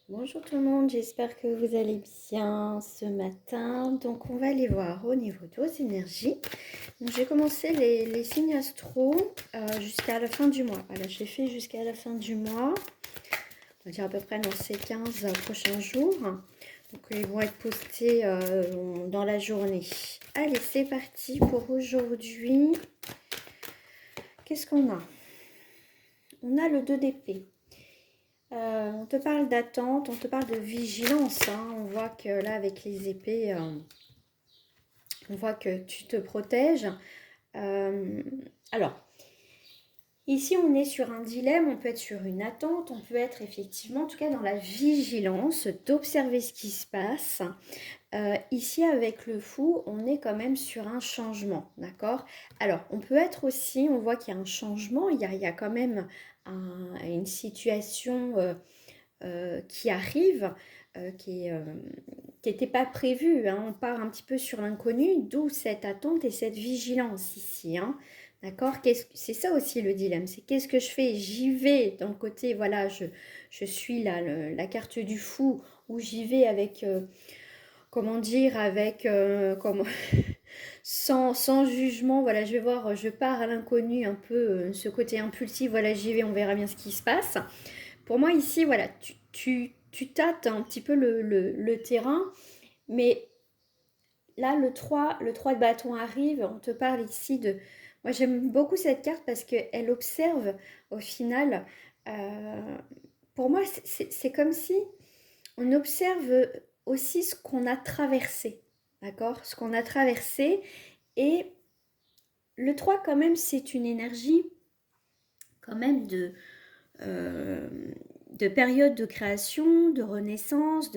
Bonjour tout le monde, j'espère que vous allez bien ce matin. Donc on va aller voir au niveau de vos énergies. Donc j'ai commencé les signes astro jusqu'à la fin du mois. Voilà, j'ai fait jusqu'à la fin du mois. On va dire à peu près dans ces 15 prochains jours. Donc ils vont être postés dans la journée. Allez, c'est parti pour aujourd'hui. Qu'est-ce qu'on a? On a le 2 d'épée. On te parle d'attente, on te parle de vigilance. On voit que là, avec les épées, on voit que tu te protèges. Alors, ici, on est sur un dilemme, on peut être sur une attente, on peut être effectivement, en tout cas, dans la vigilance, d'observer ce qui se passe. Ici, avec le fou, on est quand même sur un changement, d'accord? Alors, on peut être aussi, on voit qu'il y a un changement, il y a quand même une situation qui arrive, qui n'était pas prévue. On part un petit peu sur l'inconnu, d'où cette attente et cette vigilance ici. D'accord? C'est ça aussi le dilemme. C'est qu'est-ce que je fais? J'y vais dans le côté, voilà, je suis là, la carte du fou, ou j'y vais avec, comment dire, avec, sans jugement. Voilà, je vais voir, je pars à l'inconnu, un peu ce côté impulsif. Voilà, j'y vais, on verra bien ce qui se passe. Pour moi, ici, voilà, tu tâtes un petit peu le terrain, mais là, le trois de bâton arrive, on te parle ici de... Moi, j'aime beaucoup cette carte parce qu'elle observe, au final, euh, pour moi, c'est comme si on observe aussi ce qu'on a traversé, d'accord? Ce qu'on a traversé, et le 3 quand même, c'est une énergie, quand même, euh, de période de création, de renaissance,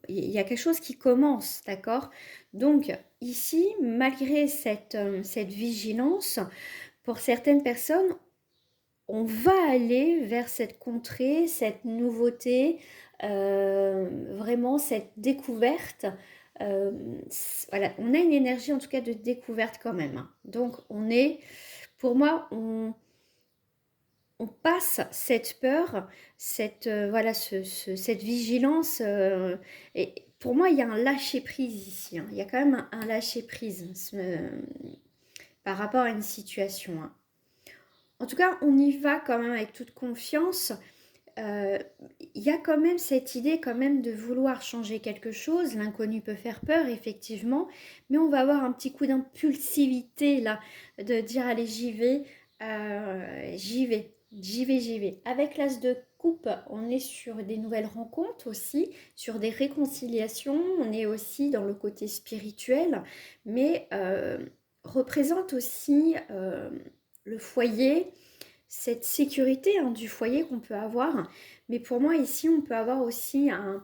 il y a quelque chose qui commence, d'accord? Donc ici, malgré cette vigilance, pour certaines personnes, on va aller vers cette contrée, cette nouveauté, vraiment cette découverte. Euh, voilà, on a une énergie en tout cas de découverte quand même. Donc on est, pour moi, on passe cette peur, voilà, cette vigilance. Et pour moi, il y a un lâcher-prise ici. Il y a quand même un lâcher-prise par rapport à une situation. En tout cas, on y va quand même avec toute confiance. Euh, Il y a quand même cette idée quand même de vouloir changer quelque chose. L'inconnu peut faire peur, effectivement, mais on va avoir un petit coup d'impulsivité là, de dire allez, j'y vais, j'y vais, j'y vais, j'y vais. Avec l'as de coupe, on est sur des nouvelles rencontres aussi, sur des réconciliations, on est aussi dans le côté spirituel, mais représente aussi le foyer, cette sécurité du foyer qu'on peut avoir. Mais pour moi, ici, on peut avoir aussi un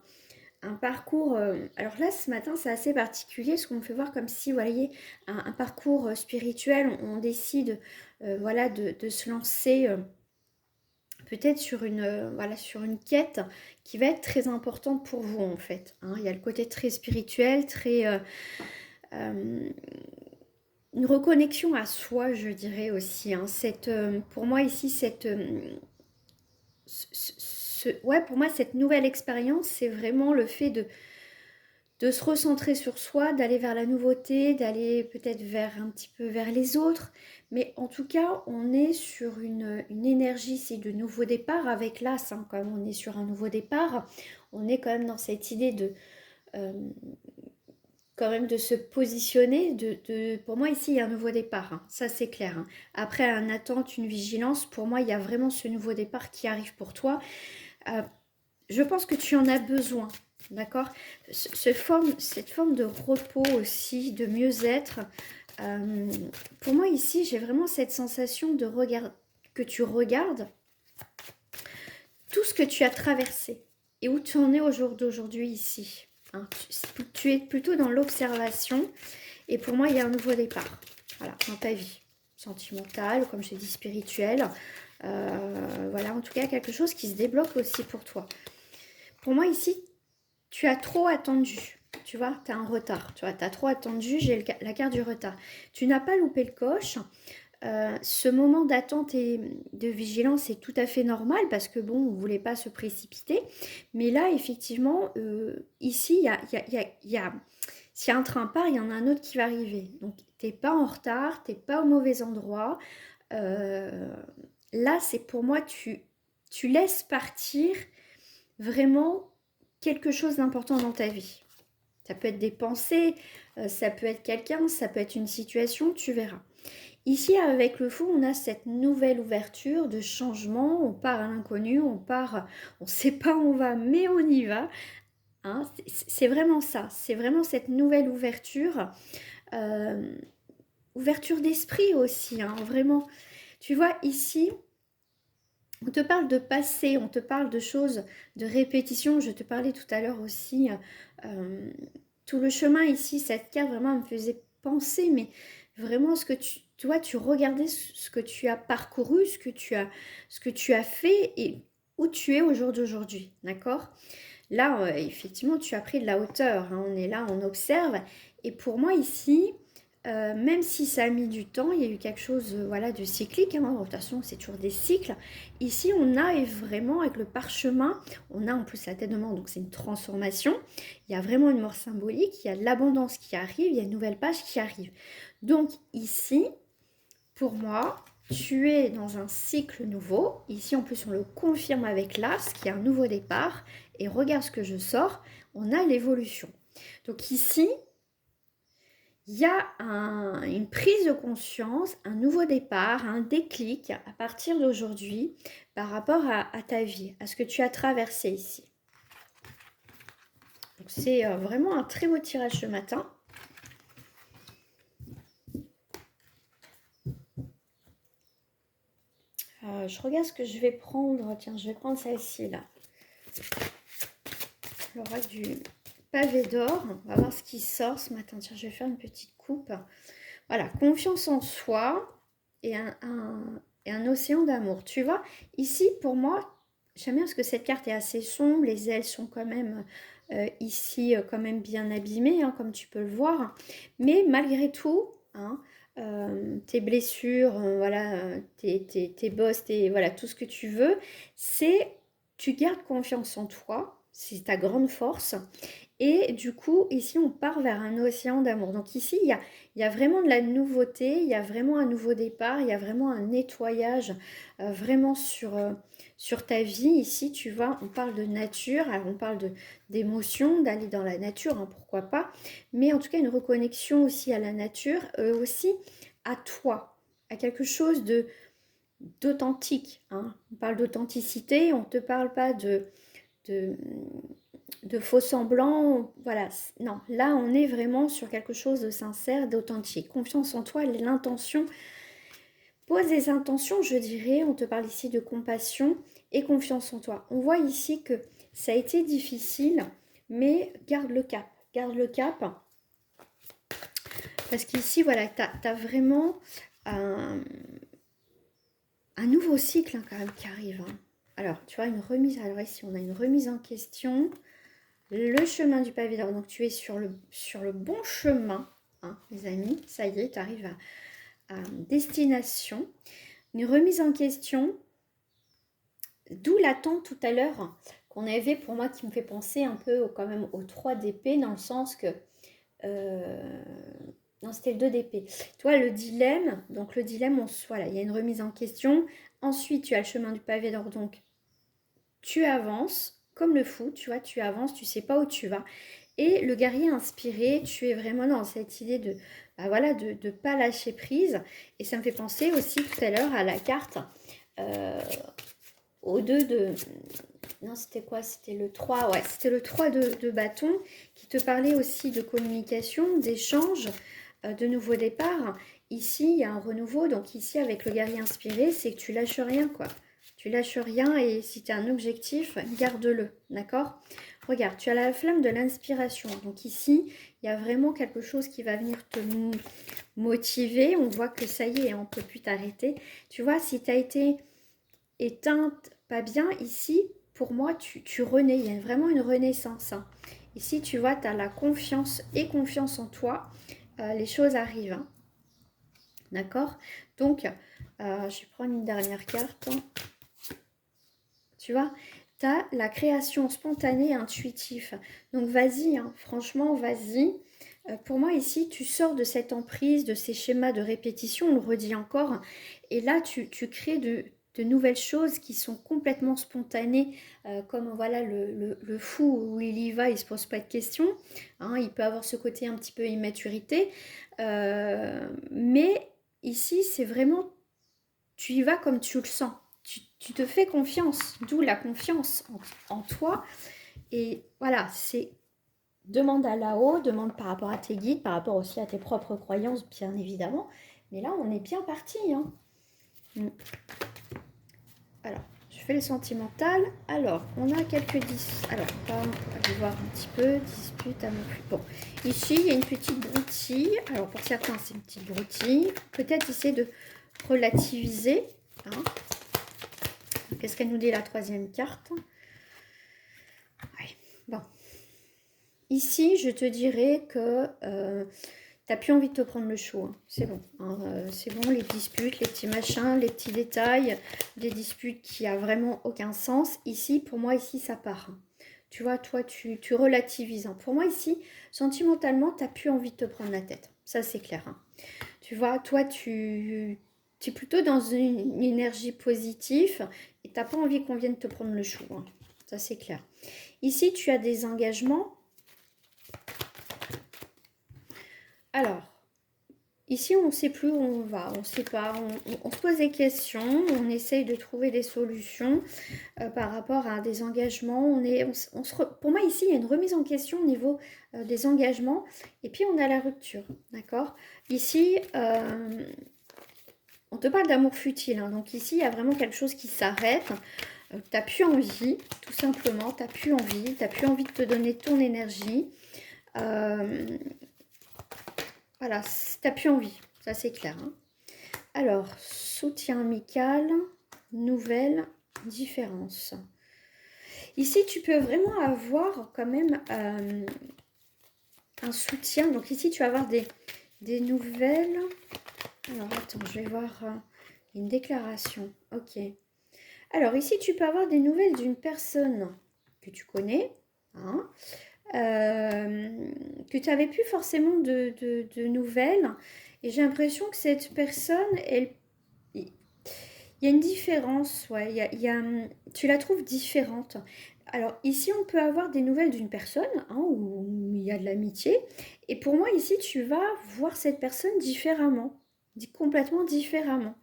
parcours. Alors là, ce matin, c'est assez particulier, ce qu'on me fait voir comme si, vous voyez, un parcours spirituel. On décide, voilà, de se lancer. Peut-être sur voilà, sur une quête qui va être très importante pour vous en fait. Il y a le côté très spirituel, très euh, une reconnexion à soi, je dirais aussi. Pour moi ici, ouais, pour moi, cette nouvelle expérience, c'est vraiment le fait de se recentrer sur soi, d'aller vers la nouveauté, d'aller peut-être un petit peu vers les autres. Mais en tout cas, on est sur une énergie, c'est de nouveau départ avec l'As, comme on est sur un nouveau départ. On est quand même dans cette idée euh, quand même de se positionner. Pour moi, ici, il y a un nouveau départ. Ça, c'est clair. Après un attente, une vigilance, pour moi, il y a vraiment ce nouveau départ qui arrive pour toi. Euh, je pense que tu en as besoin, d'accord? Cette forme de repos aussi, de mieux-être. Euh, pour moi, ici, j'ai vraiment cette sensation de regard, que tu regardes tout ce que tu as traversé et où tu en es au jour d'aujourd'hui ici. Tu es plutôt dans l'observation et pour moi, il y a un nouveau départ, voilà, dans ta vie sentimentale, comme je t'ai dit, spirituelle. Voilà, en tout cas, quelque chose qui se débloque aussi pour toi. Pour moi, ici, tu as trop attendu. Tu vois, tu as un retard. Tu vois, tu as trop attendu. J'ai la carte du retard. Tu n'as pas loupé le coche. Ce moment d'attente et de vigilance est tout à fait normal parce que bon, on ne voulait pas se précipiter. Mais là, effectivement, ici, s'il y a un train part, il y en a un autre qui va arriver. Donc, t'es pas en retard, t'es pas au mauvais endroit. Euh, Là, c'est pour moi, tu laisses partir vraiment quelque chose d'important dans ta vie. Ça peut être des pensées, ça peut être quelqu'un, ça peut être une situation, tu verras. Ici, avec le fou, on a cette nouvelle ouverture de changement. On part à l'inconnu, on ne sait pas où on va, mais on y va. Hein, c'est vraiment ça, c'est vraiment cette nouvelle ouverture. euh, Ouverture d'esprit aussi, hein, vraiment. Tu vois, ici, on te parle de passé, on te parle de choses, de répétition. Je te parlais tout à l'heure aussi. euh, Tout le chemin ici, cette carte vraiment me faisait penser, mais vraiment ce que toi, tu regardais ce que tu as parcouru, ce que tu as fait et où tu es au jour d'aujourd'hui, d'accord? Là, effectivement, tu as pris de la hauteur, hein, on est là, on observe. Et pour moi ici, même si ça a mis du temps, il y a eu quelque chose voilà, de cyclique, hein, de toute façon c'est toujours des cycles. Ici on a et vraiment avec le parchemin, on a en plus la tête de mort, donc c'est une transformation. Il y a vraiment une mort symbolique, il y a de l'abondance qui arrive, il y a une nouvelle page qui arrive. Donc ici, pour moi, tu es dans un cycle nouveau. Ici en plus on le confirme avec l'as, qui est un nouveau départ. Et regarde ce que je sors, on a l'évolution. Donc ici, il y a une prise de conscience, un nouveau départ, un déclic à partir d'aujourd'hui par rapport à ta vie, à ce que tu as traversé ici. Donc c'est vraiment un très beau tirage ce matin. Je regarde ce que je vais prendre. Tiens, je vais prendre celle-ci là. L'oracle du pavé d'or. On va voir ce qui sort ce matin. Tiens, je vais faire une petite coupe. Voilà, confiance en soi et un océan d'amour. Tu vois, ici, pour moi, j'aime bien parce que cette carte est assez sombre. Les ailes sont quand même ici, quand même bien abîmées, hein, comme tu peux le voir. Mais malgré tout, hein, tes blessures, voilà, tes bosses, voilà, tout ce que tu veux, c'est tu gardes confiance en toi. C'est ta grande force. Et du coup, ici, on part vers un océan d'amour. Donc ici, il y a vraiment de la nouveauté, il y a vraiment un nouveau départ, il y a vraiment un nettoyage vraiment sur ta vie. Ici, tu vois, on parle de nature, alors on parle d'émotion, d'aller dans la nature, hein, pourquoi pas. Mais en tout cas, une reconnexion aussi à la nature, aussi à toi, à quelque chose d'authentique. Hein. On parle d'authenticité, on ne te parle pas de, de faux semblants, voilà, non, là on est vraiment sur quelque chose de sincère, d'authentique. Confiance en toi, l'intention, pose des intentions, je dirais, on te parle ici de compassion et confiance en toi. On voit ici que ça a été difficile, mais garde le cap, parce qu'ici, voilà, tu as vraiment un nouveau cycle hein, quand même qui arrive. Hein. Alors, tu vois, une remise, alors ici on a une remise en question. Le chemin du pavé d'or, donc tu es sur le bon chemin, hein, les amis. Ça y est, tu arrives à destination. Une remise en question, d'où l'attente tout à l'heure qu'on avait pour moi qui me fait penser un peu quand même au 3 d'épée, dans le sens que... non, c'était le 2 d'épée. Tu vois, le dilemme, donc le dilemme, voilà, il y a une remise en question. Ensuite, tu as le chemin du pavé d'or, donc tu avances comme le fou, tu vois, tu avances, tu sais pas où tu vas. Et le guerrier inspiré, tu es vraiment dans cette idée de bah voilà, de pas lâcher prise. Et ça me fait penser aussi tout à l'heure à la carte au 2 de... Non, c'était quoi? C'était le 3, ouais, c'était le 3 de bâton qui te parlait aussi de communication, d'échange, de nouveau départ. Ici, il y a un renouveau. Donc ici, avec le guerrier inspiré, c'est que tu lâches rien, quoi. Tu lâches rien et si tu as un objectif, garde-le, d'accord? Regarde, tu as la flamme de l'inspiration. Donc ici, il y a vraiment quelque chose qui va venir te motiver. On voit que ça y est, on ne peut plus t'arrêter. Tu vois, si tu as été éteinte, pas bien, ici, pour moi, tu renais. Il y a vraiment une renaissance. Hein. Ici, tu vois, tu as la confiance et confiance en toi. Les choses arrivent. Hein. D'accord? Donc, je vais prendre une dernière carte. Tu vois, tu as la création spontanée et intuitive. Donc, vas-y, hein, franchement, vas-y. Pour moi, ici, tu sors de cette emprise, de ces schémas de répétition, on le redit encore. Et là, tu crées de nouvelles choses qui sont complètement spontanées, comme voilà le fou où il y va, il ne se pose pas de questions. Hein, il peut avoir ce côté un petit peu immaturité. Mais ici, c'est vraiment, tu y vas comme tu le sens. Tu te fais confiance, d'où la confiance en toi. Et voilà, c'est demande à là-haut, demande par rapport à tes guides, par rapport aussi à tes propres croyances, bien évidemment. Mais là, on est bien parti. Hein. Alors, je fais le sentimental. Alors, on a quelques 10. Alors, on va voir un petit peu. Dispute, amour. Bon, ici, il y a une petite broutille. Alors, pour certains, c'est une petite broutille. Peut-être essayer de relativiser. Hein. Qu'est-ce qu'elle nous dit la troisième carte? Ouais. Bon. Ici, je te dirais que t'as plus envie de te prendre le chaud. Hein. C'est bon. Hein. C'est bon, les disputes, les petits machins, les petits détails, des disputes qui a vraiment aucun sens. Ici, pour moi, ici, ça part. Hein. Tu vois, toi, tu relativises. Hein. Pour moi, ici, sentimentalement, t'as plus envie de te prendre la tête. Ça, c'est clair. Hein. Tu vois, toi, tu es plutôt dans une énergie positive et t'as pas envie qu'on vienne te prendre le chou. Hein. Ça, c'est clair. Ici, tu as des engagements. Alors, ici, on ne sait plus où on va, on ne sait pas, on se pose des questions, on essaye de trouver des solutions par rapport à des engagements. Pour moi, ici, il y a une remise en question au niveau des engagements et puis on a la rupture, d'accord? Ici, on te parle d'amour futile, hein, donc ici, il y a vraiment quelque chose qui s'arrête. Tu n'as plus envie, tout simplement, tu n'as plus envie, tu n'as plus envie de te donner ton énergie. Voilà, t'as plus envie, ça c'est clair. Hein. Alors, soutien amical, nouvelle différence. Ici, tu peux vraiment avoir quand même un soutien. Donc ici, tu vas avoir des nouvelles. Alors, attends, je vais voir une déclaration. Ok. Alors ici, tu peux avoir des nouvelles d'une personne que tu connais. Hein, que tu n'avais plus forcément de nouvelles. Et j'ai l'impression que cette personne, il y a une différence. Ouais, tu la trouves différente. Alors ici, on peut avoir des nouvelles d'une personne hein, où il y a de l'amitié. Et pour moi, ici, tu vas voir cette personne différemment, complètement différemment.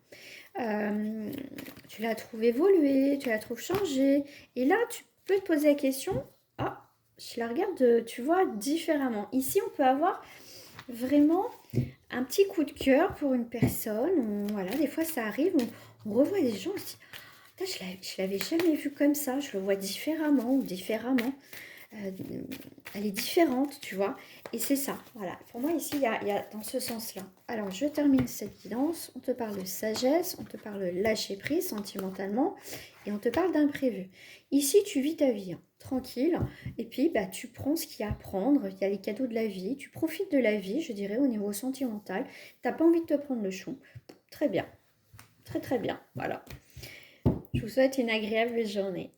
Tu la trouves évoluer, tu la trouves changer. Et là, tu peux te poser la question, ah, je la regarde, tu vois, différemment. Ici, on peut avoir vraiment un petit coup de cœur pour une personne. Voilà, des fois, ça arrive, on revoit des gens, on se dit, je l'avais jamais vu comme ça, je le vois différemment ou différemment. Elle est différente, tu vois. Et c'est ça, voilà. Pour moi, ici, il y a dans ce sens-là. Alors, je termine cette guidance. On te parle de sagesse, on te parle de lâcher prise sentimentalement et on te parle d'imprévu. Ici, tu vis ta vie, hein, tranquille. Et puis, bah, tu prends ce qu'il y a à prendre. Il y a les cadeaux de la vie. Tu profites de la vie, je dirais, au niveau sentimental. Tu n'as pas envie de te prendre le chou. Très bien. Très, très bien. Voilà. Je vous souhaite une agréable journée.